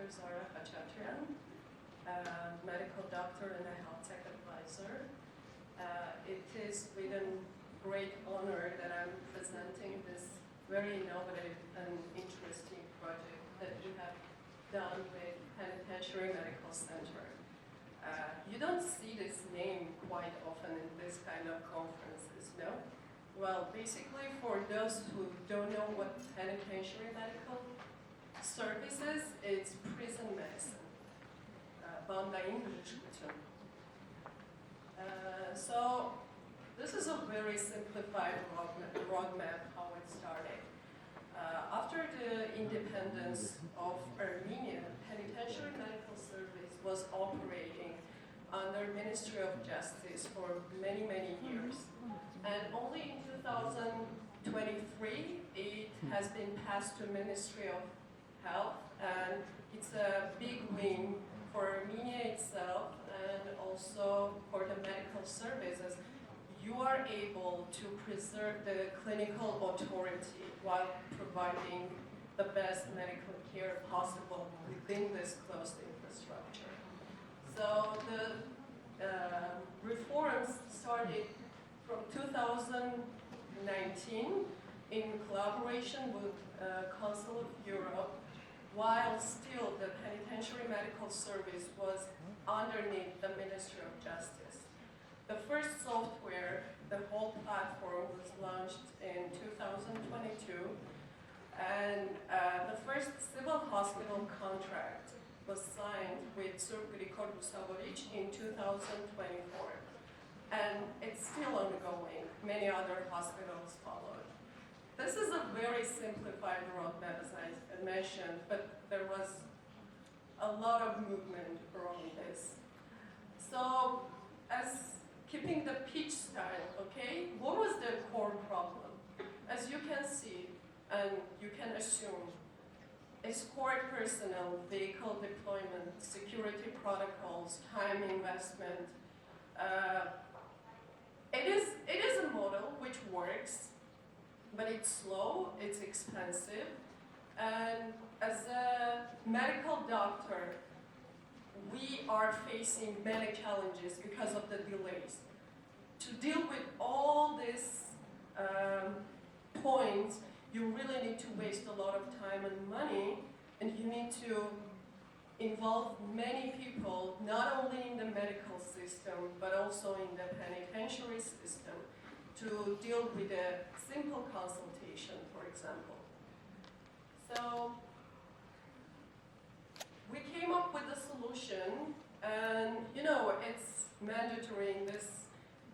Dr. Zara Khachatryan, medical doctor and a health tech advisor. It is with a great honor that I'm presenting this very innovative and interesting project that we have done with Penitentiary Medical Center. You don't see this name quite often in this kind of conferences, no? Well, basically, for those who don't know what Penitentiary Medical Service is, it's prison medicine. So this is a very simplified roadmap how it started. After the independence of Armenia, Penitentiary Medical Service was operating under Ministry of Justice for many, many years. And only in 2023, it has been passed to Ministry of Health, and it's a big win for Armenia itself and also for the medical services. You are able to preserve the clinical authority while providing the best medical care possible within this closed infrastructure. So the reforms started from 2019 in collaboration with Council of Europe, while still the Penitentiary Medical Service was underneath the Ministry of Justice. The first software, the whole platform, was launched in 2022, and the first civil hospital contract was signed with Vickino in 2024. And it's still ongoing. Many other hospitals followed. This is a very simplified roadmap, as I mentioned, but there was a lot of movement around this. So, as keeping the pitch style, okay, what was the core problem? As you can see, and you can assume, escort personnel, vehicle deployment, security protocols, time investment. It is a model which works, but it's slow, it's expensive, and as a medical doctor, we are facing many challenges because of the delays. To deal with all these points, you really need to waste a lot of time and money, and you need to involve many people, not only in the medical system, but also in the penitentiary system, to deal with a simple consultation, for example. So we came up with a solution, and you know, it's mandatory in this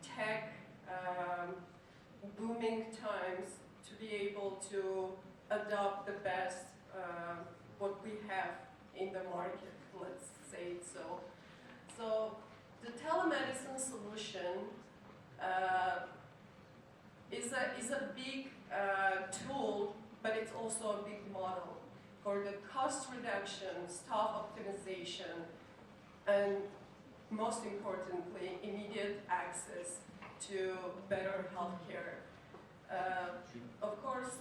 tech booming times to be able to adopt the best what we have in the market, let's say it so. So the telemedicine solution is a big tool, but it's also a big model for the cost reduction, staff optimization, and most importantly, immediate access to better healthcare. Of course,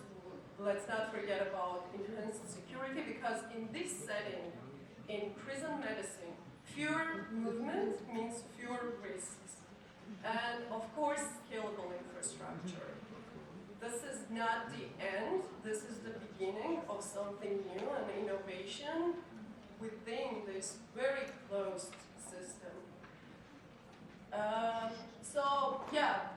let's not forget about enhanced security, because in this setting, in prison medicine, fewer movement means fewer risks. And of course, scalable infrastructure. This is not the end, this is the beginning of something new and innovation within this very closed system. So, yeah.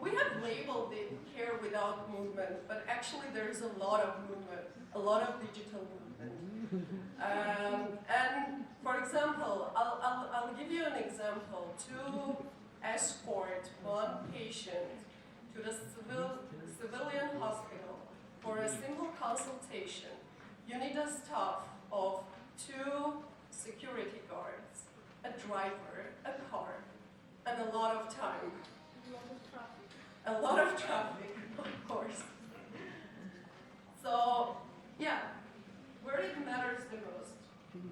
We have labeled it care without movement, but actually there is a lot of movement, a lot of digital movement. And for example, I'll give you an example. To escort one patient to the civilian hospital for a simple consultation, you need a staff of 2 security guards, a driver, a car, and a lot of time. A lot of traffic, of course. So, yeah, where it matters the most.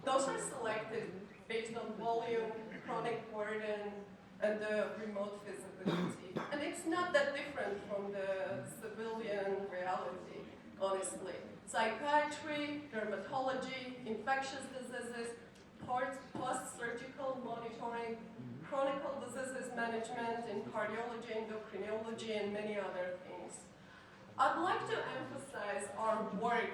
Those are selected based on volume, chronic burden, and the remote visibility. And it's not that different from the civilian reality, honestly. psychiatry, dermatology, infectious diseases, post-surgical monitoring, chronic diseases management in cardiology, endocrinology, and many other things. I'd like to emphasize our work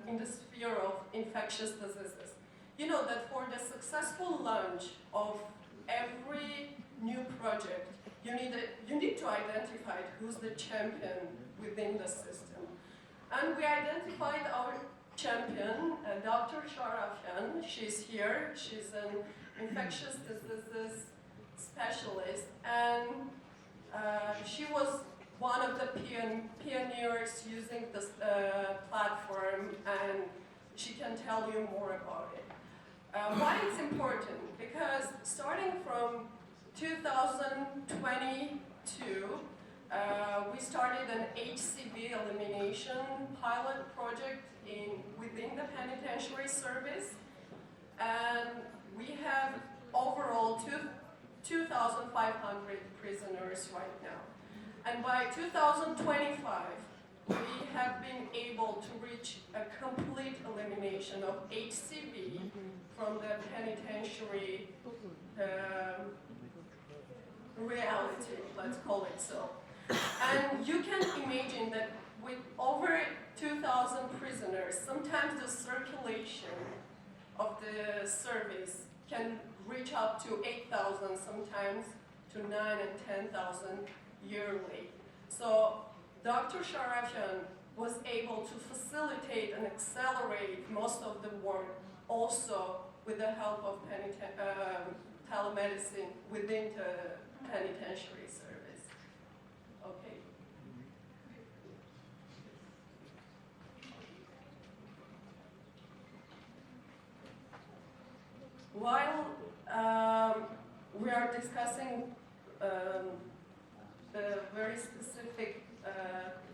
in the sphere of infectious diseases. You know that for the successful launch of every new project, you need to identify who's the champion within the system. And we identified our champion, Dr. Khachatryan. She's here. She's an infectious diseases specialist, and she was one of the pioneers using this platform, and she can tell you more about it. Why it's important? Because starting from 2022, we started an HCV elimination pilot project within the penitentiary service, and we have overall 2,500 prisoners right now. And by 2025, we have been able to reach a complete elimination of HCV from the penitentiary reality, let's call it so. And you can imagine that with over 2,000 prisoners, sometimes the circulation of the service can reach up to 8,000, sometimes to 9,000 and 10,000 yearly. So Dr. Khachatryan was able to facilitate and accelerate most of the work also with the help of telemedicine within the penitentiary service. Okay. While we are discussing the very specific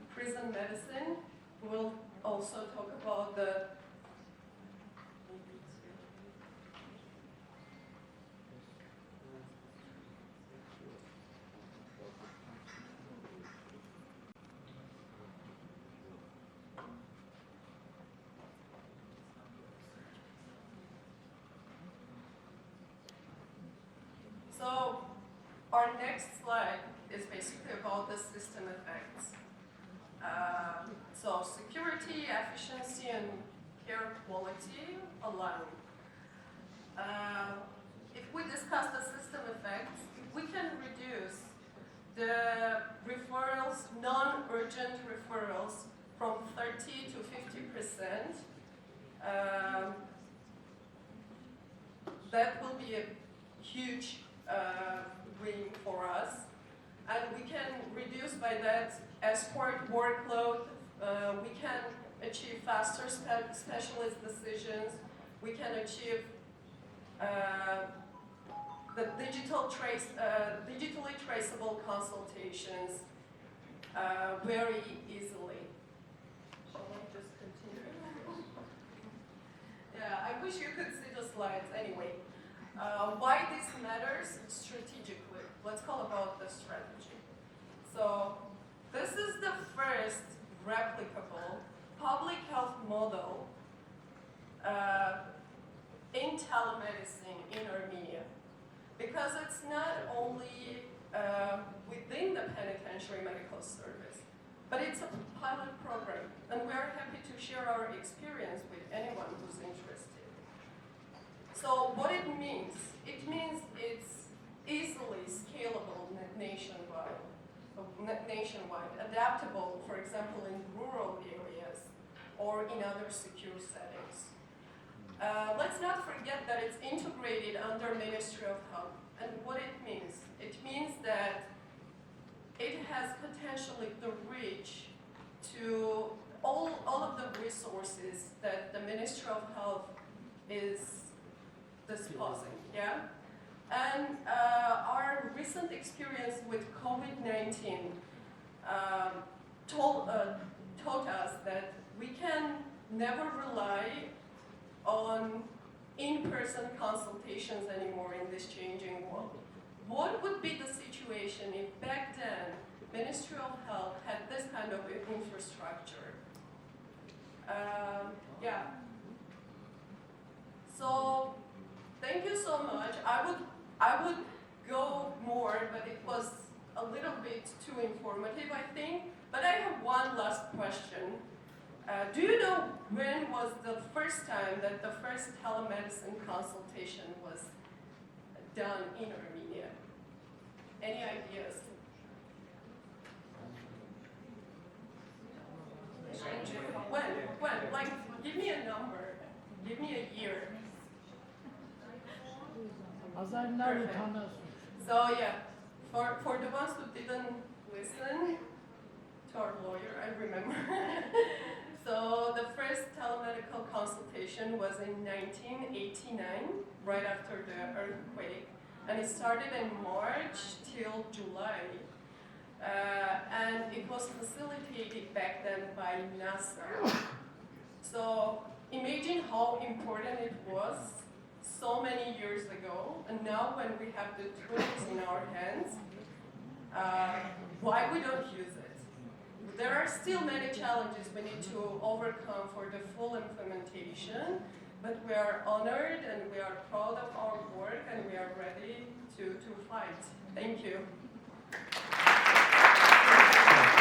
prison medicine, we'll also talk about the So our next slide is basically about the system effects. So security, efficiency, and care quality align. If we discuss the system effects, we can reduce the referrals, non-urgent referrals, from 30 to 50%. That will be a huge win for us, and we can reduce by that escort workload. We can achieve faster specialist decisions. We can achieve the digitally traceable consultations very easily. Shall I just continue? Yeah, I wish you could see the slides anyway. Why this matters strategically? Let's call about the strategy. So this is the first replicable public health model in telemedicine in Armenia, because it's not only within the penitentiary medical service, but it's a pilot program, and we're happy to share our experience with anyone who's interested. So what it means it's easily scalable nationwide, adaptable, for example, in rural areas or in other secure settings. Let's not forget that it's integrated under Ministry of Health. And what it means that it has potentially the reach to all of the resources that the Ministry of Health is disposing, yeah? And our recent experience with COVID-19 taught us that we can never rely on in-person consultations anymore in this changing world. What would be the situation if back then Ministry of Health had this kind of infrastructure? Yeah. So thank you so much. I would go more, but it was a little bit too informative, I think. But I have one last question. Do you know when was the first time that the first telemedicine consultation was done in Armenia? Any ideas? When? Like, give me a number. Give me a year. Perfect. So yeah, for the ones who didn't listen to our lawyer, I remember. So the first telemedical consultation was in 1989, right after the earthquake, and it started in March till July. And it was facilitated back then by NASA. So imagine how important it was so many years ago, and now when we have the tools in our hands, why we don't use it? There are still many challenges we need to overcome for the full implementation, but we are honored and we are proud of our work and we are ready to fight. Thank you.